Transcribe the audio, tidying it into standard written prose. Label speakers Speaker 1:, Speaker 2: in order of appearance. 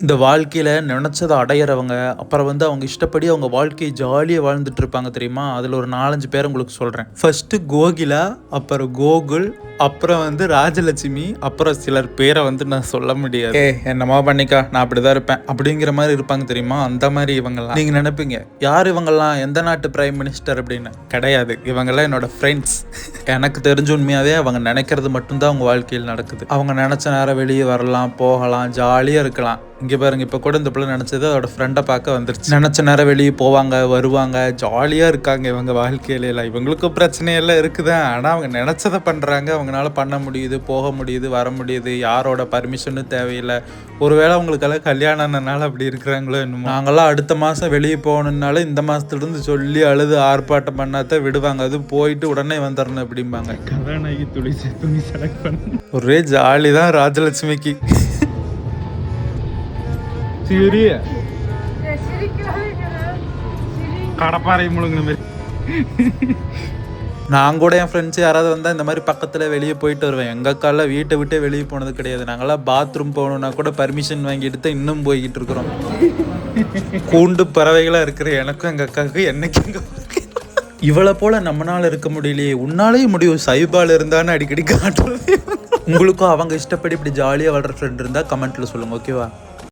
Speaker 1: இந்த வாழ்க்கையில் நினச்சதை அடையிறவங்க, அப்புறம் அவங்க இஷ்டப்படி அவங்க வாழ்க்கையை ஜாலியாக வாழ்ந்துட்டு இருப்பாங்க தெரியுமா? அதில் ஒரு 4-5 பேர் உங்களுக்கு சொல்கிறேன். ஃபர்ஸ்ட்டு கோகிலா, அப்புறம் கோகுல், அப்புறம் ராஜலட்சுமி, அப்புறம் சிலர் பேரை நான் சொல்ல முடியாது. என்னமா பண்ணிக்கா, நான் அப்படி தான் இருப்பேன் அப்படிங்கிற மாதிரி இருப்பாங்க தெரியுமா? அந்த மாதிரி இவங்கெல்லாம். நீங்கள் நினைப்பீங்க, யார் இவங்கெல்லாம், எந்த நாட்டு பிரைம் மினிஸ்டர் அப்படின்னு. கிடையாது, இவங்கெல்லாம் என்னோட ஃப்ரெண்ட்ஸ். எனக்கு தெரிஞ்ச உண்மையாகவே அவங்க நினைக்கிறது மட்டும்தான் அவங்க வாழ்க்கையில் நடக்குது. அவங்க நினச்ச நேரம் வெளியே வரலாம், போகலாம், ஜாலியாக இருக்கலாம். இங்கே பாருங்க, இப்போ கூட இந்த பிள்ளை நினச்சது அதோட ஃப்ரெண்டை பார்க்க வந்துருச்சு. நினச்ச நேரம் வெளியே போவாங்க, வருவாங்க, ஜாலியாக இருக்காங்க இவங்க வாழ்க்கையில. இவங்களுக்கும் பிரச்சனையெல்லாம் இருக்குதான், ஆனால் அவங்க நினச்சதை பண்ணுறாங்க. அவங்களால பண்ண முடியுது, போக முடியுது, வர முடியுது, யாரோட பர்மிஷனும் தேவையில்லை. ஒருவேளை அவங்களுக்கெல்லாம் கல்யாணம் ஆனதுனால அப்படி இருக்கிறாங்களோ என்னமோ. நாங்கள்லாம் அடுத்த மாதம் வெளியே போகணுன்னால இந்த மாதத்துலேருந்து சொல்லி அழுது ஆர்ப்பாட்டம் பண்ணாதான் விடுவாங்க. அது போயிட்டு உடனே வந்துடணும் அப்படிம்பாங்க. கதாநாயகி துணி செலக்ட் பண்ண ஒரே ஜாலி தான் ராஜலட்சுமிக்கு. கடப்பாறை முழுங்கின மாதிரி. நான் கூட என் ஃப்ரெண்ட்ஸ் யாராவது வந்தால் இந்த மாதிரி பக்கத்தில் வெளியே போயிட்டு வருவேன். எங்கள் அக்காலாம் வீட்டை விட்டே வெளியே போனது கிடையாது. நாங்களாம் பாத்ரூம் போகணுன்னா கூட பர்மிஷன் வாங்கிட்டு தான் இன்னும் போய்கிட்டு இருக்கிறோம். கூண்டு பறவைகளாக இருக்கிற எனக்கும் எங்கள் அக்காவுக்கு என்னைக்கு எங்கள் இவளை போல் நம்மளால இருக்க முடியலையே, உன்னாலேயும் முடியும், சைபால் இருந்தான்னு அடிக்கடி காட்டுறது. உங்களுக்கும் அவங்க இஷ்டப்படி இப்படி ஜாலியாக வாழ்கிற ஃப்ரெண்ட் இருந்தால் கமெண்ட்டில் சொல்லுங்கள், ஓகேவா?